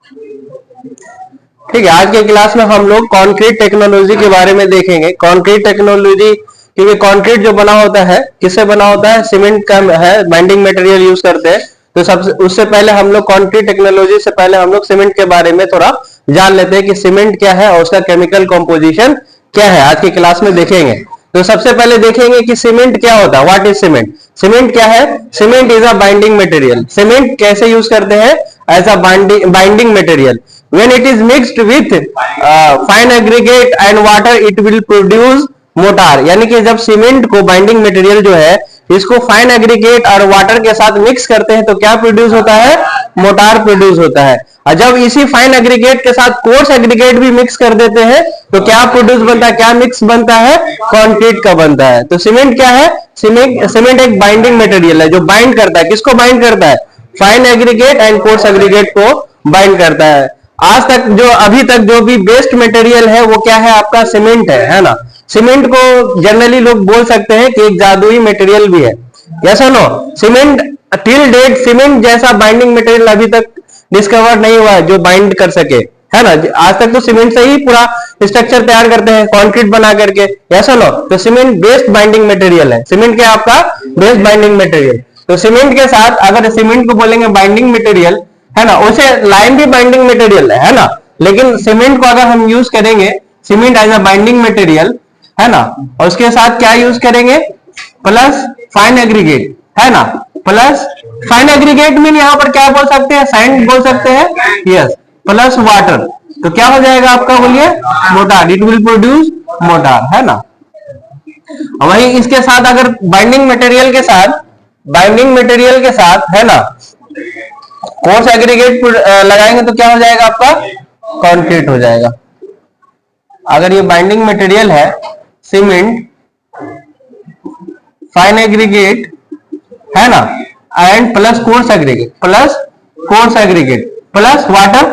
ठीक है, आज के क्लास में हम लोग कंक्रीट टेक्नोलॉजी के बारे में देखेंगे। कंक्रीट टेक्नोलॉजी, क्योंकि कंक्रीट जो बना होता है किससे बना होता है, सीमेंट का है, बाइंडिंग मटेरियल यूज करते हैं। तो सबसे उससे पहले हम लोग कंक्रीट टेक्नोलॉजी से पहले हम लोग सीमेंट के बारे में थोड़ा जान लेते हैं कि सीमेंट क्या है और उसका केमिकल कॉम्पोजिशन क्या है, आज की क्लास में देखेंगे। तो सबसे पहले देखेंगे कि सीमेंट क्या होता है, व्हाट इज सीमेंट। सीमेंट क्या है? Cement is a binding material. Cement कैसे यूज करते हैं? As a binding material. when it is mixed with fine aggregate and water it will produce motor. यानी कि जब सीमेंट को बाइंडिंग मटेरियल जो है इसको फाइन एग्रीगेट और वाटर के साथ मिक्स करते हैं तो क्या प्रोड्यूस होता है? मोटार प्रोड्यूस होता है। और जब इसी फाइन एग्रीगेट के साथ कोर्स एग्रीगेट भी मिक्स कर देते हैं तो क्या प्रोड्यूस बनता है, क्या मिक्स बनता है? कंक्रीट का बनता है। तो सीमेंट क्या है? सीमेंट एक बाइंडिंग मटेरियल है जो बाइंड करता है। किसको बाइंड करता है? Fine aggregate and coarse aggregate को बाइंड करता है। आज तक जो अभी तक जो भी बेस्ट मटेरियल है वो क्या है? आपका सीमेंट है ना। सीमेंट को जनरली लोग बोल सकते हैं कि एक जादुई मटेरियल भी है। यस और no? Cement till date cement जैसा बाइंडिंग मटेरियल अभी तक डिस्कवर नहीं हुआ है जो बाइंड कर सके, है ना। आज तक तो सीमेंट से ही पूरा स्ट्रक्चर तैयार करते हैं कंक्रीट बना करके। यस और नो? तो सीमेंट बेस्ट बाइंडिंग मटेरियल है। सीमेंट क्या आपका? Best binding material. तो सीमेंट के साथ अगर सीमेंट को बोलेंगे बाइंडिंग मटेरियल, है ना, उसे लाइम भी बाइंडिंग मटेरियल है ना। लेकिन सीमेंट को अगर हम यूज करेंगे, cement as a binding material, है ना, और उसके साथ क्या यूज करेंगे? प्लस फाइन एग्रीगेट, है ना। प्लस फाइन एग्रीगेट मीन यहाँ पर क्या बोल सकते हैं? सैंड बोल सकते हैं। यस, प्लस वाटर, तो क्या हो जाएगा आपका? बोलिए, motor. It will produce motor, है ना। वही इसके साथ अगर बाइंडिंग मटेरियल के साथ है ना कोर्स एग्रीगेट लगाएंगे तो क्या हो जाएगा आपका? कंक्रीट हो जाएगा। अगर ये बाइंडिंग मटेरियल है सीमेंट, फाइन एग्रीगेट, है ना, and plus coarse aggregate plus water,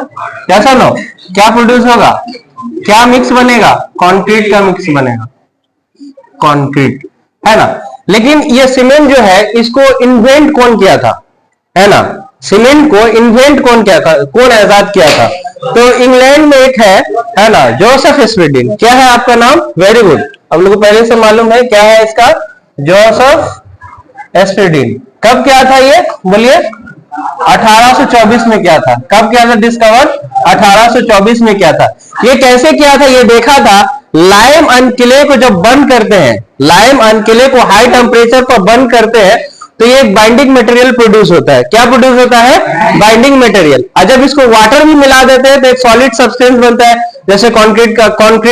कैसा नो, क्या प्रोड्यूस होगा? क्या मिक्स बनेगा? कंक्रीट का मिक्स बनेगा, कंक्रीट, है ना। लेकिन ये सीमेंट जो है इसको इन्वेंट कौन किया था, है ना। सीमेंट को इन्वेंट कौन किया था, कौन आजाद किया था? तो इंग्लैंड में एक है ना, जोसेफ एस्पेडिन। क्या है आपका नाम? वेरी गुड, आप लोगों को पहले से मालूम है क्या है इसका? जोसेफ एस्पेडिन। कब किया था ये? बोलिए, 1824 में किया था। कब किया था डिस्कवर? 1824 में किया था। ये कैसे किया था? ये देखा था लाइम एंड क्ले को जब बर्न करते हैं, लाइम एंड क्ले को हाई टेम्परेचर पर बर्न करते हैं तो ये एक बाइंडिंग मटेरियल प्रोड्यूस होता है। क्या प्रोड्यूस होता है? Binding material. और जब इसको वाटर भी मिला देते हैं तो एक सॉलिड सब्सटेंस बनता है, जैसे कंक्रीट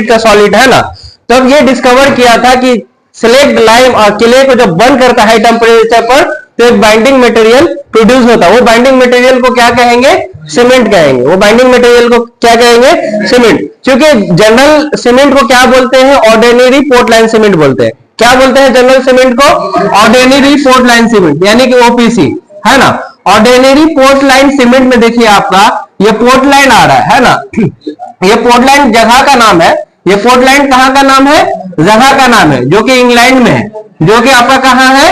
का सॉलिड, है ना। तब ये डिस्कवर किया था कि सिलेक्ट लाइम और क्ले को जब बर्न करता है हाई टेम्परेचर पर तो एक बाइंडिंग मटेरियल प्रोड्यूस होता है। वो बाइंडिंग मटेरियल को क्या कहेंगे? सीमेंट कहेंगे। वो बाइंडिंग मटेरियल को क्या कहेंगे? सीमेंट। क्योंकि जनरल सीमेंट को क्या बोलते हैं? ऑर्डिनरी पोर्टलैंड सीमेंट बोलते हैं। क्या बोलते हैं जनरल सीमेंट को? ऑर्डिनरी पोर्टलैंड सीमेंट, यानी कि ओपीसी, है ना। ऑर्डिनरी पोर्टलैंड सीमेंट में देखिए आपका ये पोर्टलैंड आ रहा है ना। ये पोर्टलैंड जगह का नाम है। ये पोर्टलैंड कहाँ का नाम है? जगह का नाम है, जो कि इंग्लैंड में है। जो कि आपका कहाँ है?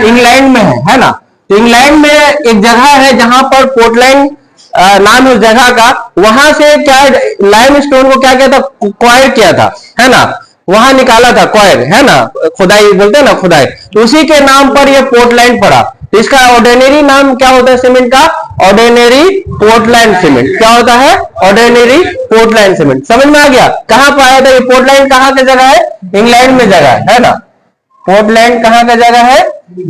इंग्लैंड में है ना। तो इंग्लैंड में एक जगह है जहां पर पोर्टलैंड नाम है उस जगह का। वहां से क्या लाइम स्टोन को क्या किया था? क्वायर किया था, है ना। वहां निकाला था क्वायर, है ना, खुदाई बोलते हैं ना, खुदाई। तो उसी के नाम पर ये पोर्टलैंड पड़ा। तो इसका ऑर्डिनरी नाम क्या होता है सीमेंट का? Ordinary Portland cement. क्या होता है? Ordinary Portland cement. समझ में आ गया? कहां पाया था ये पोर्टलैंड? कहां की जगह है? इंग्लैंड में जगह है ना। पोर्टलैंड कहां का जगह है?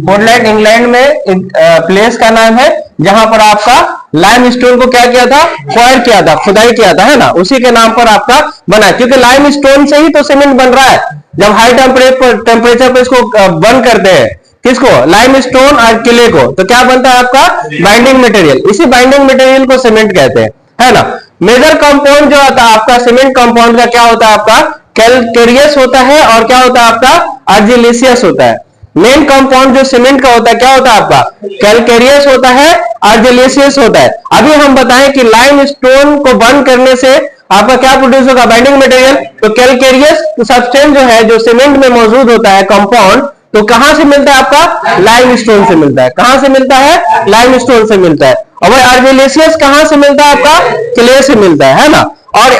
पोर्टलैंड इंग्लैंड में एक प्लेस का नाम है जहां पर आपका लाइम स्टोन को क्या किया था? क्वायर किया था, खुदाई किया था, है ना। उसी के नाम पर आपका बना, क्योंकि लाइम स्टोन से ही तो सीमेंट बन रहा है। जब हाई टेम्परेचर पर इसको बर्न करते हैं, किसको? लाइम स्टोन और क्ले को, तो क्या बनता है आपका? Binding material. इसी बाइंडिंग मटेरियल को सीमेंट कहते हैं, है ना। मेजर कंपाउंड जो होता है आपका सीमेंट कंपाउंड का क्या होता है? आपका कैलकेरियस होता है और क्या होता है आपका? आर्जिलेसियस होता है। मेन कंपाउंड जो सीमेंट का होता है क्या होता है आपका? कैलकेरियस होता है, आर्जिलेसियस होता है। अभी हम बताएं कि लाइम स्टोन को बर्न करने से आपका क्या प्रोड्यूस होगा? Binding material. तो कैलकेरियस सब्सटेंस जो है, जो सीमेंट में मौजूद होता है कंपाउंड, तो कहां से मिलता है आपका? लाइमस्टोन से मिलता है। कहां से मिलता है? लाइमस्टोन से मिलता है। और वही आर्जिलेशियस कहां से मिलता है आपका? क्ले से मिलता है ना। और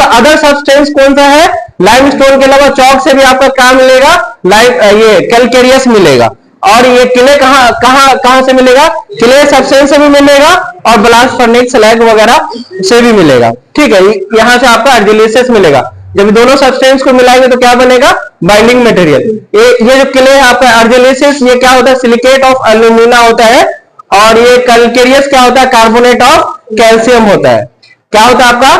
अदर सब्सटेंस कौन सा है? लाइमस्टोन के अलावा चौक से भी आपका क्या मिलेगा? ये कैलकेरियस मिलेगा। और ये क्ले कहां कहां कहां से मिलेगा? क्ले सब्सटेंस से भी मिलेगा और ब्लास्ट फर्नेस स्लैग वगैरह से भी मिलेगा। ठीक है, यहां से आपका आर्जिलेशियस मिलेगा। जब दोनों सब्सटेंस को मिलाएंगे तो क्या बनेगा? Binding material. ये जो क्ले है आपका आर्जिलेशियस, ये क्या होता है? सिलिकेट ऑफ एल्यूमिना होता है। और ये कैलकेरियस क्या होता है? कार्बोनेट ऑफ कैल्शियम होता है। क्या होता है आपका?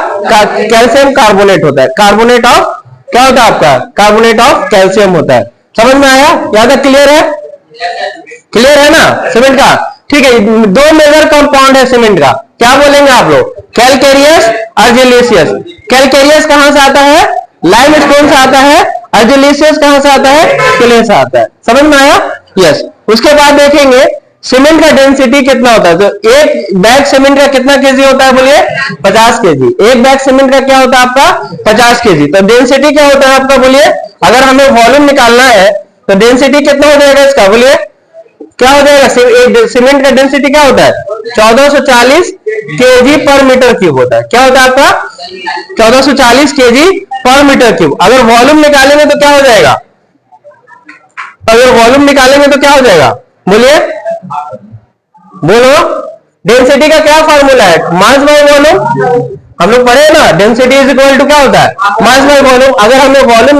कैल्शियम कार्बोनेट होता है। कार्बोनेट ऑफ क्या होता है आपका? कार्बोनेट ऑफ कैल्शियम होता है। समझ में आया? यहां तक क्लियर है? क्लियर है ना सीमेंट का? ठीक है, दो मेजर कंपाउंड है सीमेंट का। क्या बोलेंगे आप लोग? कैलकेरियस, आर्जिलेशियस। कैलकेरियस कहां से आता है? लाइमस्टोन से आता है। आर्जिलेशियस कहां से आता है? क्ले से आता है। समझ में आया? यस। उसके बाद देखेंगे सीमेंट का डेंसिटी कितना होता है। तो एक बैग सीमेंट का कितना केजी होता है? बोलिए 50 केजी। एक बैग सीमेंट का क्या होता है आपका? 50 केजी। तो डेंसिटी क्या होता है आपका? बोलिए, अगर हमें वॉल्यूम निकालना है तो डेंसिटी कितना हो जाएगा इसका? बोलिए क्या हो जाएगा? सीमेंट का डेंसिटी क्या होता है? 1440 केजी पर मीटर क्यूब होता है। क्या होता है आपका? 1440 केजी पर मीटर क्यूब। अगर वॉल्यूम निकालेंगे तो क्या हो जाएगा? अगर वॉल्यूम निकालेंगे तो क्या हो जाएगा? बोलिए, बोलो। डेंसिटी का क्या फॉर्मूला है? Mass by volume. हम लोग पढ़े ना, डेंसिटी इज इक्वल टू क्या होता है? Mass by volume. अगर हमें वॉल्यूम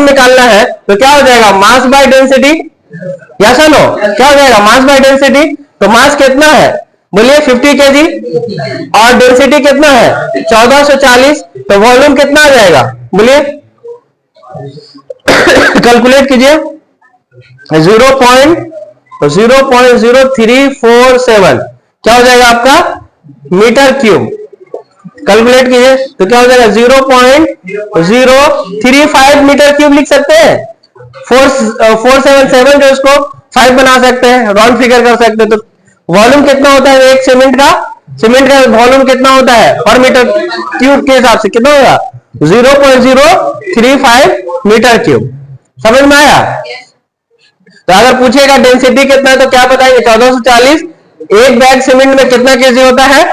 निकालना है तो क्या हो जाएगा? Mass by density. Yes no? क्या हो जाएगा? Mass by density. तो मास कितना है? बोलिए 50 केजी। और डेंसिटी कितना है? 1440। तो वॉल्यूम कितना आ जाएगा? बोलिए, कैलकुलेट कीजिए। 0.0347 क्या हो जाएगा आपका? Metre cube. कैलकुलेट कीजिए तो क्या हो जाएगा? 0.035 मीटर क्यूब लिख सकते हैं। 477 जो इसको 5 बना सकते हैं, राउंड फिगर कर सकते हैं। तो वॉल्यूम कितना होता है एक सीमेंट का? सीमेंट का वॉल्यूम कितना होता है पर मीटर क्यूब के हिसाब से? कितना होगा? 0.035 मीटर क्यूब। समझ में आया? तो अगर पूछेगा डेंसिटी कितना है तो क्या बताएंगे? 1440। एक बैग सीमेंट में कितना केजी होता है?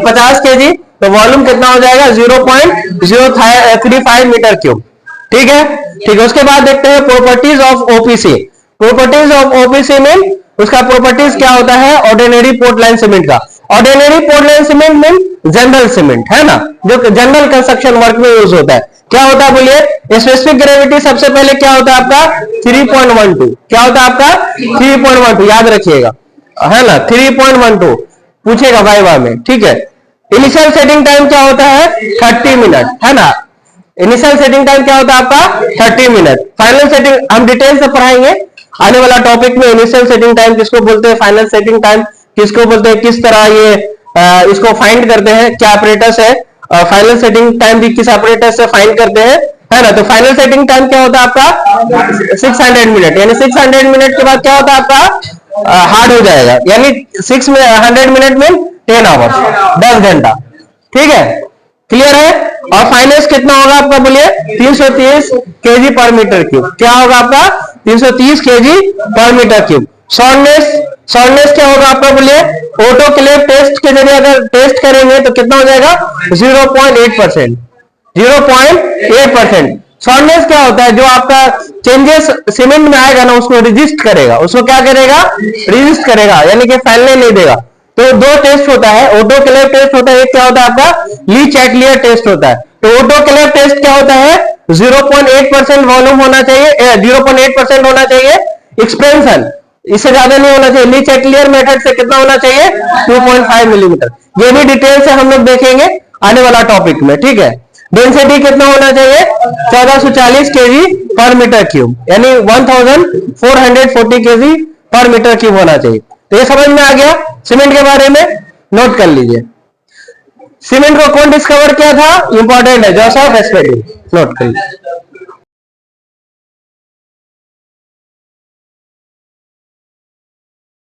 50 केजी। तो वॉल्यूम कितना हो जाएगा? 0.035 मीटर क्यूब। ठीक है, ठीक है। उसके बाद देखते हैं properties of OPC. Properties of OPC में उसका प्रॉपर्टीज क्या होता है? ऑर्डिनरी पोर्टलैंड सीमेंट का। Ordinary Portland cement mean general cement है ना, जो जनरल कंस्ट्रक्शन वर्क में यूज होता है। क्या होता है बोलिए? स्पेसिफिक ग्रेविटी सबसे पहले क्या होता है आपका? 3.12। क्या होता है आपका? 3.12 याद रखिएगा है ना। 3.12 पूछेगा वाइवा में। ठीक है। इनिशियल सेटिंग टाइम क्या होता है? 30 मिनट है ना। इनिशियल सेटिंग टाइम क्या होता है आपका? 30 मिनट। फाइनल सेटिंग हम डिटेल से पढ़ाएंगे आने वाला टॉपिक में। इनिशियल सेटिंग टाइम किसको बोलते हैं? फाइनल सेटिंग टाइम किसको बोलते हैं? किस तरह ये इसको फाइंड करते हैं? क्या ऑपरेटर्स है? फाइनल सेटिंग टाइम भी किस ऑपरेटर से फाइंड करते हैं है ना। तो फाइनल सेटिंग टाइम क्या होता है आपका? 600 मिनट। यानी 600 मिनट के बाद क्या होता है आपका? हार्ड हो जाएगा। यानी 600 मिनट में 10 आवर्स, 10 घंटा। ठीक है, क्लियर है। और फाइनेंस कितना होगा आपका? बोलिए 330 केजी पर मीटर क्यूब। क्या होगा आपका? 330 केजी पर मीटर क्यूब। सॉर्डनेस क्या होगा आपका? बोलिए ऑटोक्लेव टेस्ट के जरिए अगर टेस्ट करेंगे तो कितना हो जाएगा? 0.8%। 0.8%। सॉर्डनेस क्या होता है? जो आपका चेंजेस सीमेंट में आएगा ना उसको रजिस्ट करेगा। उसको क्या करेगा? रजिस्ट करेगा, यानी कि फैलने नहीं देगा। तो दो टेस्ट होता है, ऑटोक्लेव टेस्ट होता है, एक क्या होता है आपका? ली चैटलियर टेस्ट होता है। तो ऑटोक्लेव टेस्ट क्या होता है? 0.8% वॉल्यूम होना चाहिए, 0.8% होना चाहिए एक्सपेंशन, इससे ज्यादा नहीं होना चाहिए। ली चैटलियर मेथड से कितना होना चाहिए? 2.5 मिलीमीटर। ये भी डिटेल से हम लोग देखेंगे आने वाला टॉपिक में। ठीक है। डेंसिटी कितना होना चाहिए? 1440 केजी पर मीटर क्यूब, यानी 1440 केजी पर मीटर क्यूब होना चाहिए। तो ये समझ में आ गया सीमेंट के बारे में। नोट कर लीजिए। सीमेंट को कौन डिस्कवर किया था? इंपॉर्टेंट है, जोसेफ एस्पेडी। नोट कर लीजिए।